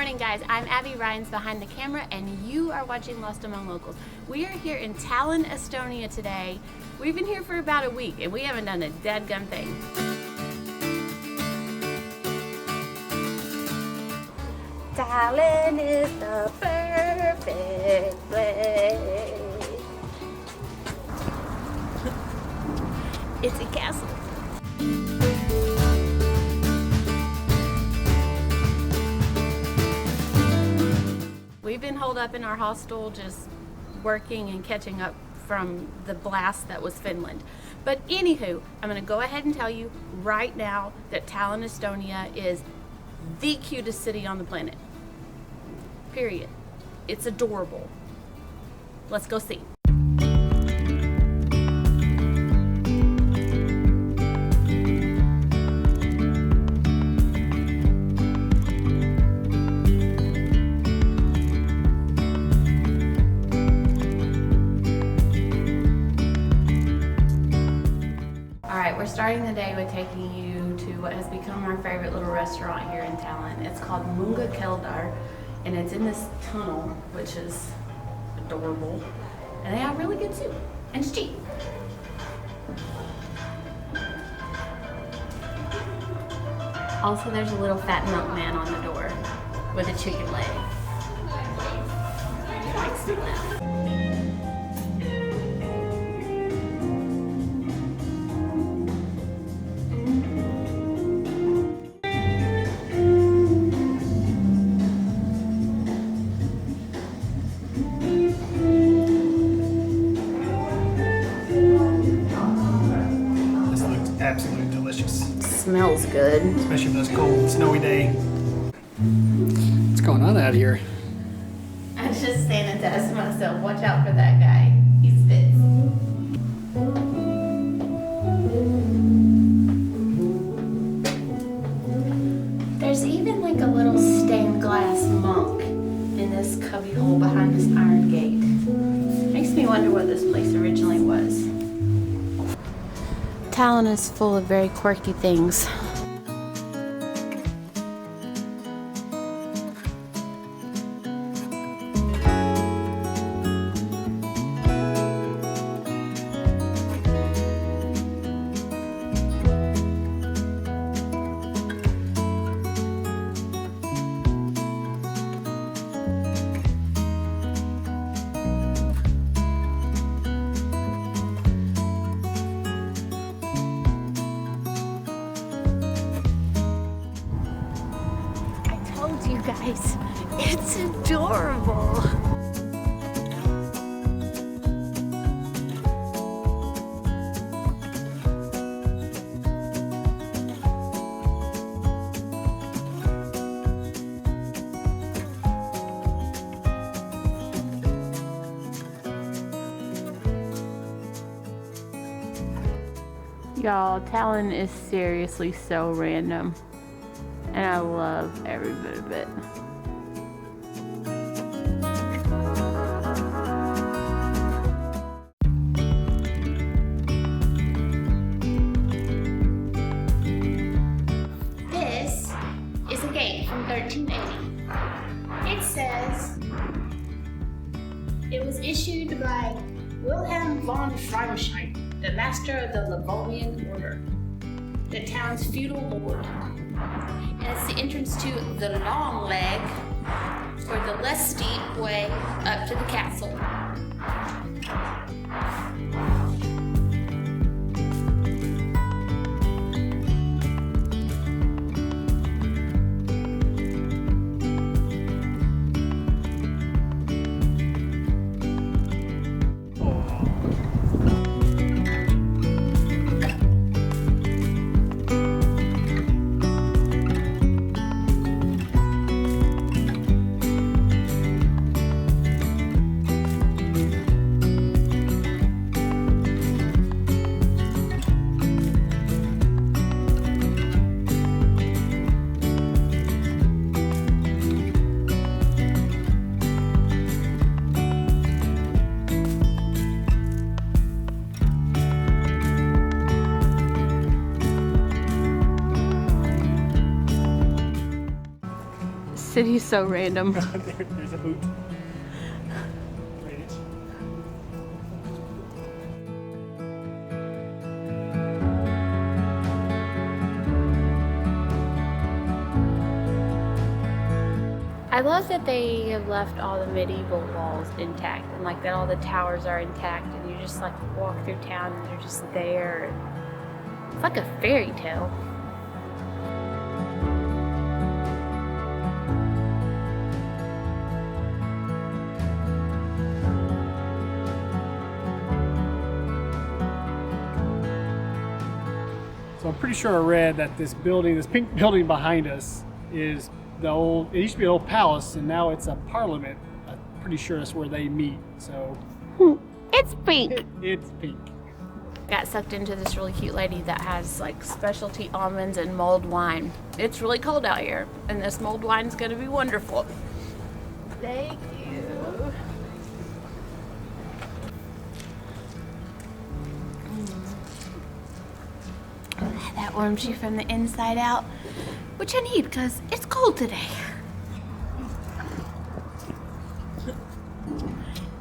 morning, guys. I'm Abby Ryans behind the camera, and you are watching Lost Among Locals. We are here in Tallinn, Estonia today. We've been here for about a week, and we haven't done a dadgum thing. Tallinn is the perfect place. It's a castle. We've been holed up in our hostel just working and catching up from the blast that was Finland. But anywho, I'm going to go ahead and tell you right now that Tallinn, Estonia is the cutest city on the planet. Period. It's adorable. Let's go see. We're starting the day with taking you to what has become our favorite little restaurant here in Tallinn. It's called Munga Keldar, and it's in this tunnel, which is adorable. And they have really good soup, and it's cheap. Also, there's a little fat milkman on the door with a chicken leg. He likes to laugh. Absolutely delicious. Smells good. Especially on this cold, snowy day. What's going on out here? I was just standing to ask myself, watch out for that guy. He spits. There's even like a little stained glass monk in this cubby hole behind this iron gate. Makes me wonder what this place originally was. Tallinn is full of very quirky things. You guys, it's adorable. Y'all, Tallinn is seriously so random. And I love every bit of it. This is a gate from 1380. It says it was issued by Wilhelm von Friedenstein, the master of the Livonian order, the town's feudal lord. And it's the entrance to the long leg, or the less steep way up to the castle. city's so random. There's a boot. I love that they have left all the medieval walls intact and like that all the towers are intact and you just like walk through town and they're just there. It's like a fairy tale. So I'm pretty sure I read that this building, this pink building behind us, is the old, it used to be an old palace and now it's a parliament. I'm pretty sure that's where they meet, so. It's pink. It's pink. Got sucked into this really cute lady that has like specialty almonds and mulled wine. It's really cold out here and this mulled wine is gonna be wonderful. Thank you. That warms you from the inside out, which I need because it's cold today.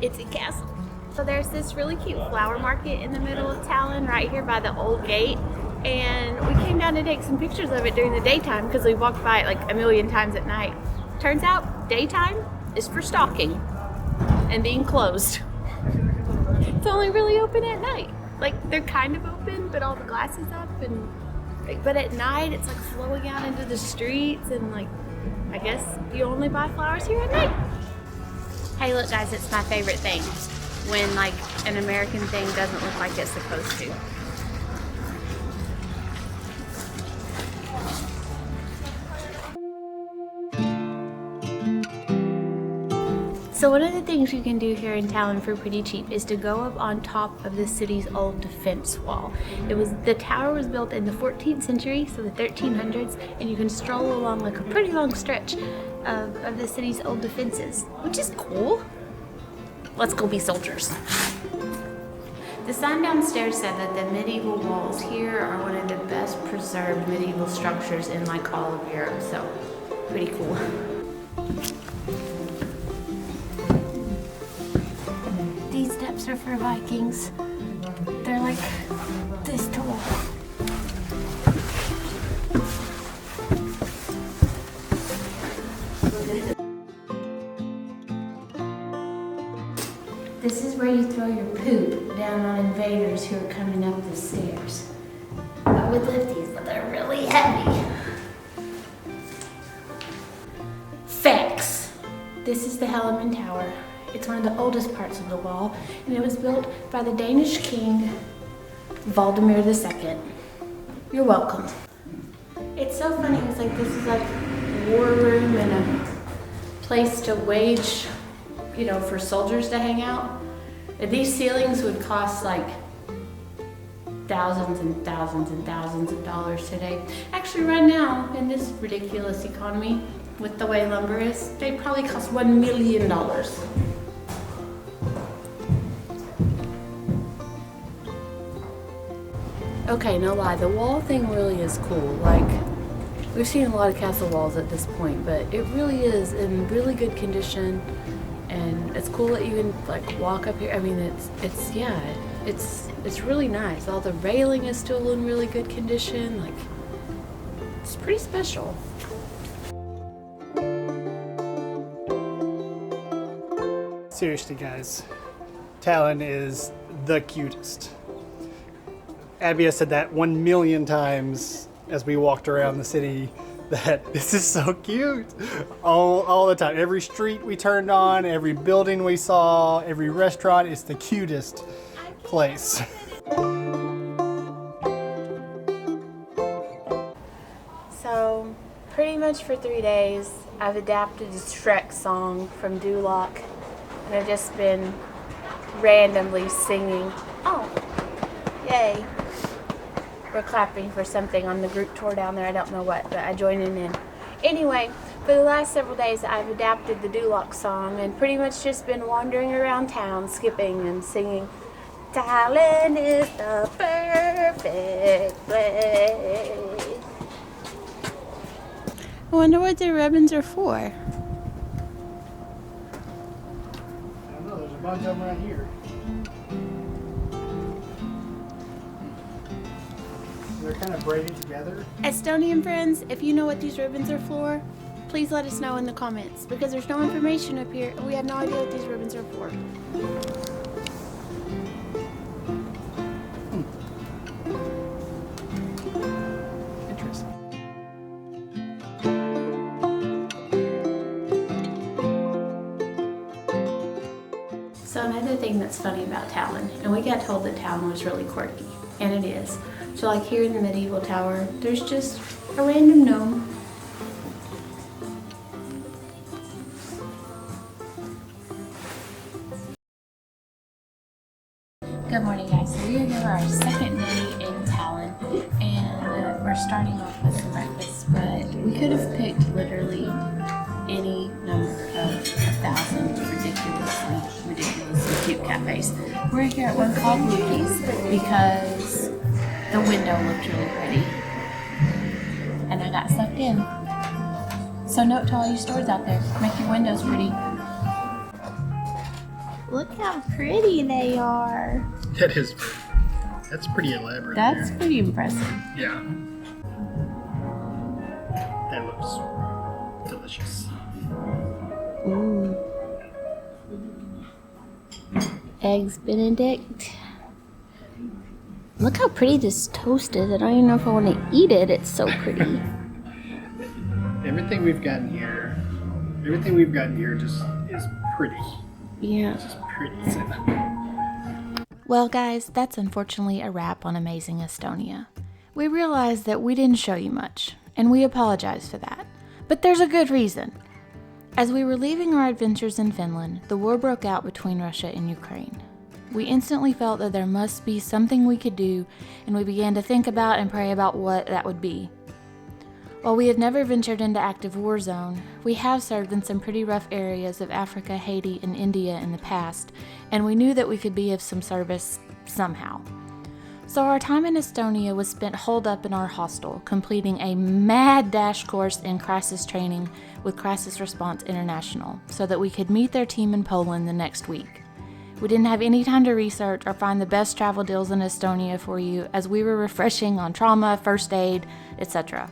It's a castle. So there's this really cute flower market in the middle of Tallinn right here by the old gate. And we came down to take some pictures of it during the daytime because we walked by it like a million times at night. Turns out daytime is for stalking and being closed. It's only really open at night. Like they're kind of open, but all the glass is up and but at night it's like flowing out into the streets and like I guess you only buy flowers here at night. Hey look guys, it's my favorite thing when like an American thing doesn't look like it's supposed to. So one of the things you can do here in Tallinn for pretty cheap is to go up on top of the city's old defense wall. The tower was built in the 14th century, so the 1300s, and you can stroll along like a pretty long stretch of the city's old defenses, which is cool. Let's go be soldiers. The sign downstairs said that the medieval walls here are one of the best preserved medieval structures in like all of Europe, so pretty cool. These steps are for Vikings. They're like this tall. This is where you throw your poop down on invaders who are coming up the stairs. I would lift these, but they're really heavy. Facts. This is the Helleman Tower. It's one of the oldest parts of the wall, and it was built by the Danish king, Valdemar II. You're welcome. It's so funny, it's like this is like a war room and a place to wage, you know, for soldiers to hang out. And these ceilings would cost like thousands and thousands and thousands of dollars today. Actually, right now, in this ridiculous economy, with the way lumber is, they probably cost $1 million. Okay, no lie, the wall thing really is cool. Like, we've seen a lot of castle walls at this point, but it really is in really good condition, and it's cool that you can like walk up here. I mean, it's really nice. All the railing is still in really good condition. Like, it's pretty special. Seriously, guys, Tallinn is the cutest. Abby has said that 1 million times as we walked around the city, that this is so cute all the time. Every street we turned on, every building we saw, every restaurant, it's the cutest place. So pretty much for 3 days I've adapted this Shrek song from Duloc, and I've just been randomly singing. Oh, yay. We're clapping for something on the group tour down there. I don't know what, but I joined in. Anyway, for the last several days I've adapted the Duloc song and pretty much just been wandering around town, skipping and singing, Tallinn is the perfect place. I wonder what the ribbons are for. I don't know, there's a bunch of them right here. They're kind of braided together. Estonian friends, if you know what these ribbons are for, please let us know in the comments, because there's no information up here and we have no idea what these ribbons are for. Interesting. So another thing that's funny about Tallinn, and we got told that Tallinn was really quirky, and it is. So like here in the medieval tower, there's just a random gnome. Good morning, guys. So we are here for our second day in Tallinn, and we're starting off with some breakfast, but we could have picked literally any number of 1,000 ridiculously cute cafes. We're here at one called Quirky's because the window looked really pretty, and I got sucked in. So note to all you stores out there, make your windows pretty. Look how pretty they are. That's pretty elaborate. That's pretty impressive. Yeah. That looks delicious. Ooh. Eggs Benedict. Look how pretty this toast is. I don't even know if I want to eat it. It's so pretty. Everything we've gotten here just is pretty. Yeah. It's just pretty. Well, guys, that's unfortunately a wrap on Amazing Estonia. We realized that we didn't show you much, and we apologize for that. But there's a good reason. As we were leaving our adventures in Finland, the war broke out between Russia and Ukraine. We instantly felt that there must be something we could do, and we began to think about and pray about what that would be. While we have never ventured into active war zone, we have served in some pretty rough areas of Africa, Haiti, and India in the past, and we knew that we could be of some service somehow. So our time in Estonia was spent holed up in our hostel, completing a mad dash course in crisis training with Crisis Response International, so that we could meet their team in Poland the next week. We didn't have any time to research or find the best travel deals in Estonia for you, as we were refreshing on trauma, first aid, etc.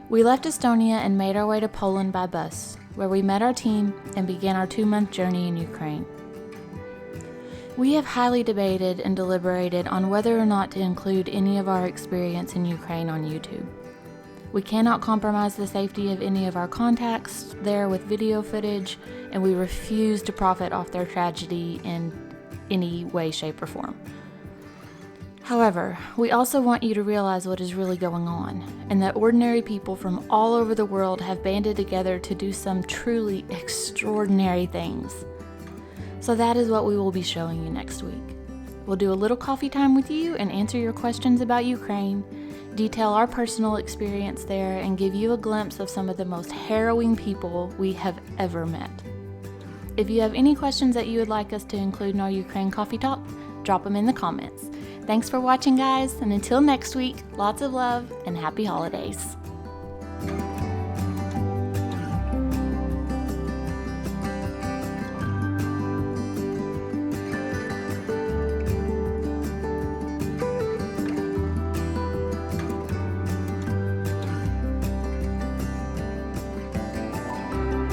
We left Estonia and made our way to Poland by bus, where we met our team and began our 2-month journey in Ukraine. We have highly debated and deliberated on whether or not to include any of our experience in Ukraine on YouTube. We cannot compromise the safety of any of our contacts there with video footage, and we refuse to profit off their tragedy in any way, shape, or form. However, we also want you to realize what is really going on, and that ordinary people from all over the world have banded together to do some truly extraordinary things. So that is what we will be showing you next week. We'll do a little coffee time with you and answer your questions about Ukraine, detail our personal experience there, and give you a glimpse of some of the most harrowing people we have ever met. If you have any questions that you would like us to include in our Ukraine Coffee Talk, drop them in the comments. Thanks for watching, guys, and until next week, lots of love and happy holidays.